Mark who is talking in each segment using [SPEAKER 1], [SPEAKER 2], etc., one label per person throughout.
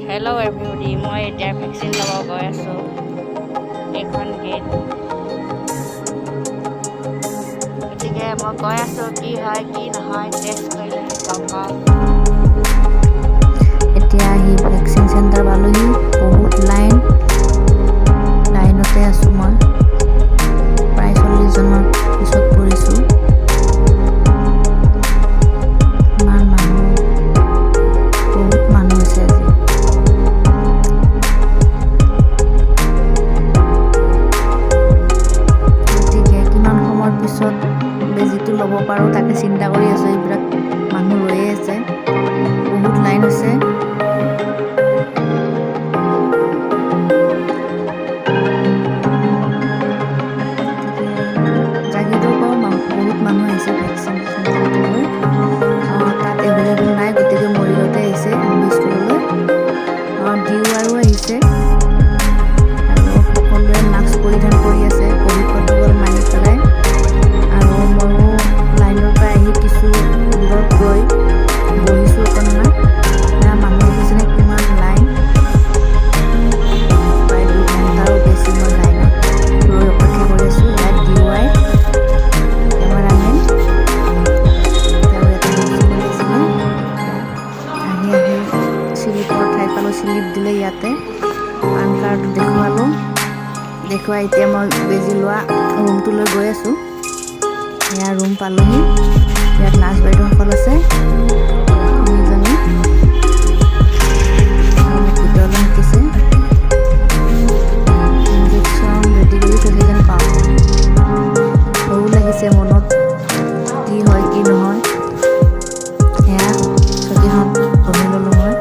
[SPEAKER 1] Hello' everybody, মই এতিয়া vaccine ল'ব গৈ আছোঁ। এইখন গেট, গতিকে মই গৈ আছোঁ। কি হয় কি নহয় টেষ্ট কৰিলেহে গম পাম।
[SPEAKER 2] এতিয়া আহি ভেকচিন চেণ্টাৰ পালোহি। বহুত লাইনতে আছোঁ মই। প্ৰায় 40 জনৰ পিছত পৰিছোঁ। ইমান মানুহ, বহুত মানুহ হৈছে আজি। গতিকে কিমান সময়ৰ পিছত বেজীটো ল'ব পাৰোঁ তাকে চিন্তা কৰি আছোঁ। এইবিলাক মানুহ ৰৈয়ে আছে, বহুত লাইন আছে। জাগিৰোডৰ পৰাও বহুত মানুহ আহিছে ভেকচিন ল'বলৈ। তাত এভেইলেবল নাই, গতিকে মৰিগাঁৱতে আহিছে MB স্কুললৈ। DORও আহিছে আৰু সকলোৱে মাস্ক পৰিধান কৰি আছে, ক'ভিড প্ৰট'কল মানি পেলাই। আৰু ময়ো লাইনৰ পৰা আহি কিছু দূৰত গৈ বহিছোঁ অকণমান। মানুহ দেখিছেনে কিমান লাইন, প্ৰায় 2 ঘণ্টাৰো বেছি মই লাইনত ৰৈ অপেক্ষা কৰি আছোঁ। ইয়াত DOI কেমেৰামেন তেওঁ ইয়াতে ভেকচিন লৈছিলে। আহি স্লিপৰ ঠাই পালোঁ, স্লিপ দিলে ইয়াতে। পান কাৰ্ড দেখুৱালোঁ, দেখুৱাই এতিয়া মই বেজী লোৱা ৰুমটোলৈ গৈ আছোঁ। এয়া ৰুম পালোহি। ইয়াত নাৰ্ছ বাইদেউসকল আছে, তিনিজনী ভিতৰলৈ মাতিছে। ইনজেকশ্যন ৰেডি কৰি থৈছে যেন পাওঁ। ভয়ো লাগিছে মনত, কি হয় কি নহয়। এয়া ছবিখন বহি ল'লোঁ মই।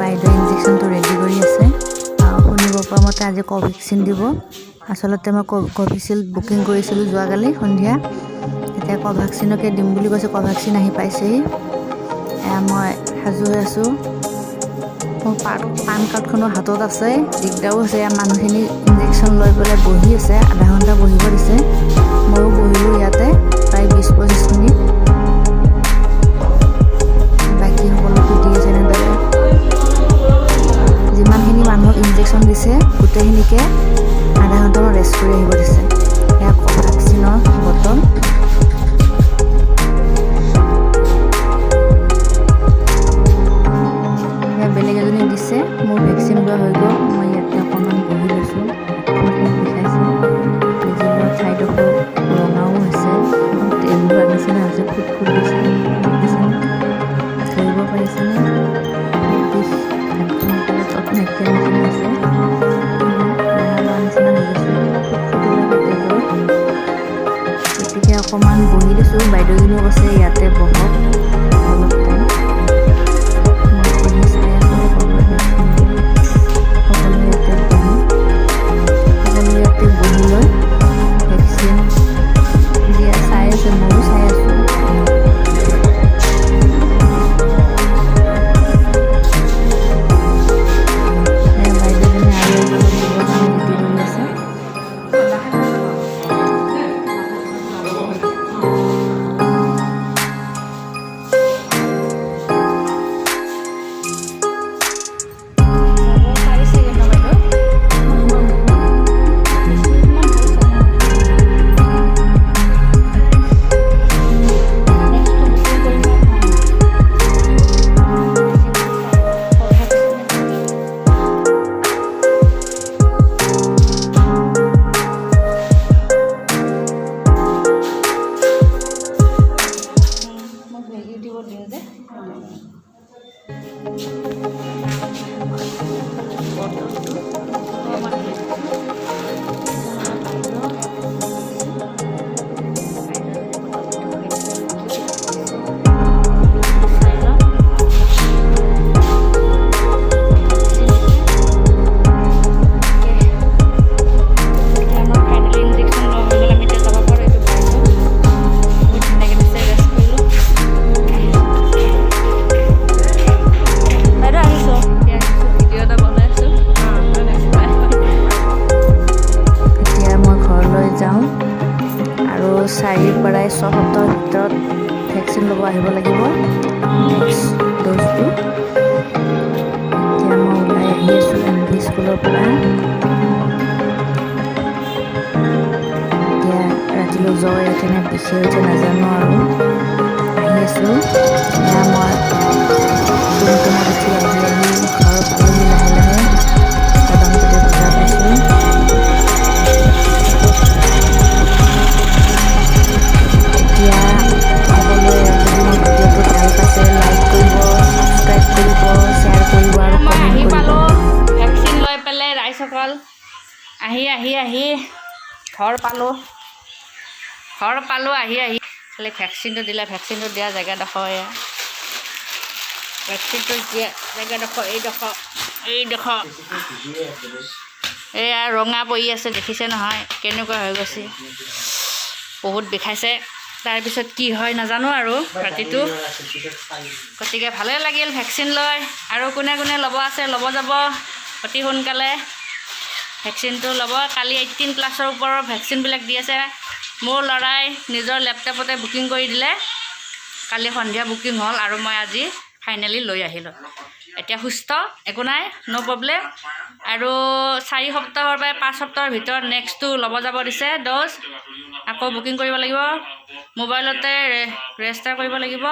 [SPEAKER 2] বাইদেৱে ইনজেকশ্যনটো ৰেডি কৰি আছে। শুনিব পৰা মতে আজি কোভেক্সিন দিব। আচলতে মই কোভিচিল্ড বুকিং কৰিছিলোঁ যোৱাকালি সন্ধিয়া। এতিয়া কোভেক্সিনকে দিম বুলি কৈছে। কোভেক্সিন আহি পাইছেহি। এয়া মই সাজু হৈ আছোঁ। মোৰ পান কাৰ্ডখনো হাতত আছে। দিগদাৰো হৈছে। এয়া মানুহখিনি ইনজেকশ্যন লৈ পেলাই বহি আছে, আধা ঘণ্টা বহিব দিছে। ময়ো বহিলোঁ ইয়াতে প্ৰায় 20-25 মিনিট। বাকী সকলোকে দি আছে এনেদৰে। যিমানখিনি মানুহক ইনজেকশ্যন দিছে গোটেইখিনিকে আধা ঘণ্টামান ৰেষ্ট কৰি আহিব দিছে। এয়া কোভেক্সিনৰ বটল। এয়া বেলেগ এজনী দিছে। মোৰ ভেকচিন লোৱা হৈ গ'ল। মই ইয়াতে অকণমান বহি লৈছোঁ। বিষাইছে। বেজী লোৱা ঠাইডোখৰ ৰঙাও হৈছে, তেল লোৱাৰ নিচিনা হৈছে, ফুট দিছে। দেখিছেনে, ধৰিব পাৰিছেনে? বিষ হাতখন তত নাইকিয়া নিচিনা হৈছে। ৰঙা লোৱাৰ নিচিনা হৈ গৈছে, ফুট লাগে তেজৰ। গতিকে অকণমান বহি দিছোঁ। বাইদেউজনীও কৈছে ইয়াতে বহক অলপ টাইম। মই বহি চাই আছোঁ সকলোৱে ভেকচিন দিয়ে। সকলোৱে ইয়াতে বহি লৈ ভেকচিন দিয়া চাই আছে, ময়ো চাই আছোঁ। বাইদেউজনী আৰু এজনক দিবৰ কাৰণে ৰেডি কৰি আছে।
[SPEAKER 1] ভিডিঅ' এটা বনাইছোঁ।
[SPEAKER 2] স্কুলৰ পৰা। এতিয়া ৰাতিলৈ জ্বৰ উঠে নে বিষে উঠে নাজানো আৰু আহি আছোঁ। এয়া মই টুমটুমত উঠি আহি ঘৰ পালোহি লাহে লাহে। বাদামতলি বজাৰ পাইছোঁ। এতিয়া সকলোৱে যদি মোৰ ভিডিঅ'টো ভাল পাইছে লাইক কৰিব, ছাবস্ক্ৰাইব কৰিব, শ্বেয়াৰ কৰিব আৰু
[SPEAKER 1] মই
[SPEAKER 2] কমেণ্ট
[SPEAKER 1] আহি
[SPEAKER 2] কৰিব।
[SPEAKER 1] পালোঁ ভেকচিন লৈ পেলাই ৰাইজসকল আহি ঘৰ পালোঁ আহি খালি ভেকচিনটো দিলে। ভেকচিনটো দিয়া জেগাডোখৰ এয়া ভেকচিনটো দিয়া জেগাডোখৰ এইডোখৰ এয়া ৰঙা পৰি আছে দেখিছে নহয় কেনেকুৱা হৈ গৈছে, বহুত বিষাইছে। তাৰপিছত কি হয় নাজানো আৰু ৰাতিটো। গতিকে ভালেই লাগিল ভেকচিন লৈ। আৰু কোনে কোনে ল'ব আছে ল'ব যাব অতি সোনকালে ভেকচিনটো ল'ব। কালি 18+ ওপৰৰ ভেকচিনবিলাক দি আছে। মোৰ ল'ৰাই নিজৰ লেপটপতে বুকিং কৰি দিলে। কালি সন্ধিয়া বুকিং হ'ল আৰু মই আজি ফাইনেলি লৈ আহিলোঁ। এতিয়া সুস্থ, একো নাই, ন' প্ৰব্লেম। আৰু 4 সপ্তাহৰ পৰা 5 সপ্তাহৰ ভিতৰত নেক্সটটো ল'ব যাব দিছে ড'জ। আকৌ বুকিং কৰিব লাগিব, মোবাইলতে ৰেজিষ্টাৰ কৰিব লাগিব।